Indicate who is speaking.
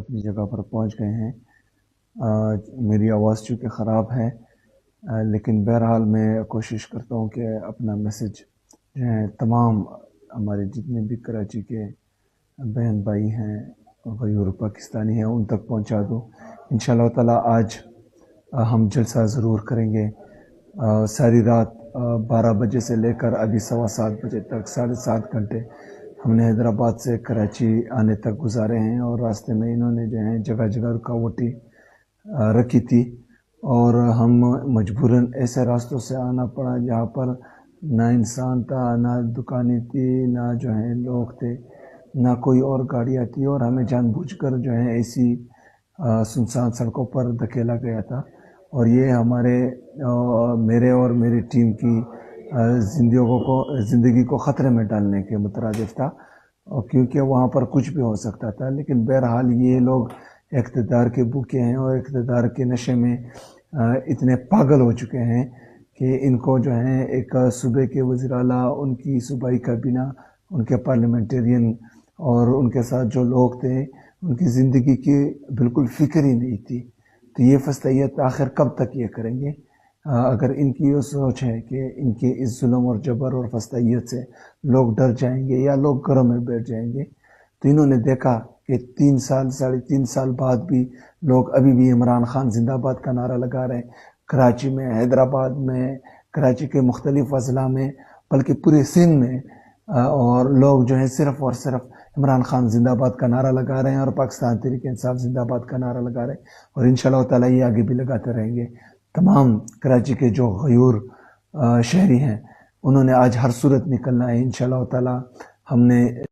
Speaker 1: اپنی جگہ پر پہنچ گئے ہیں۔ میری آواز چونکہ خراب ہے، لیکن بہرحال میں کوشش کرتا ہوں کہ اپنا میسج جو ہے تمام ہمارے جتنے بھی کراچی کے بہن بھائی ہیں، غیور پاکستانی ہیں، ان تک پہنچا دوں۔ انشاءاللہ تعالی آج ہم جلسہ ضرور کریں گے۔ ساری رات 12 بجے سے لے کر ابھی 7:15 بجے تک 7.5 گھنٹے ہم نے حیدرآباد سے کراچی آنے تک گزارے ہیں، اور راستے میں انہوں نے جو ہے جگہ جگہ رکاوٹیں رکھی تھی، اور ہم مجبوراً ایسے راستوں سے آنا پڑا جہاں پر نہ انسان تھا، نہ دکانیں تھی، نہ جو ہے لوگ تھے، نہ کوئی اور گاڑیاں تھی، اور ہمیں جان بوجھ کر جو ہے ایسی سنسان سڑکوں پر دھکیلا گیا تھا، اور یہ میرے اور میری ٹیم کی زندگی کو خطرے میں ڈالنے کے مترادف تھا، کیونکہ وہاں پر کچھ بھی ہو سکتا تھا۔ لیکن بہرحال یہ لوگ اقتدار کے بھوکے ہیں اور اقتدار کے نشے میں اتنے پاگل ہو چکے ہیں کہ ان کو جو ہے ایک صوبے کے وزیر اعلیٰ، ان کی صوبائی کابینہ، ان کے پارلیمنٹرین اور ان کے ساتھ جو لوگ تھے، ان کی زندگی کی بالکل فکر ہی نہیں تھی۔ تو یہ فستیت آخر کب تک یہ کریں گے؟ اگر ان کی یہ سوچ ہے کہ ان کے اس ظلم اور جبر اور فستیت سے لوگ ڈر جائیں گے یا لوگ گھروں میں بیٹھ جائیں گے، تو انہوں نے دیکھا کہ 3 سال بعد بھی لوگ ابھی بھی عمران خان زندہ باد کا نعرہ لگا رہے ہیں، کراچی میں، حیدرآباد میں، کراچی کے مختلف اضلاع میں، بلکہ پورے سندھ میں، اور لوگ جو ہیں صرف اور صرف عمران خان زندہ باد کا نعرہ لگا رہے ہیں، اور پاکستان تحریک انصاف زندہ باد کا نعرہ لگا رہے ہیں، اور انشاءاللہ تعالی یہ آگے بھی لگاتے رہیں گے۔ تمام کراچی کے جو غیور شہری ہیں، انہوں نے آج ہر صورت نکلنا ہے۔ انشاءاللہ تعالی ہم نے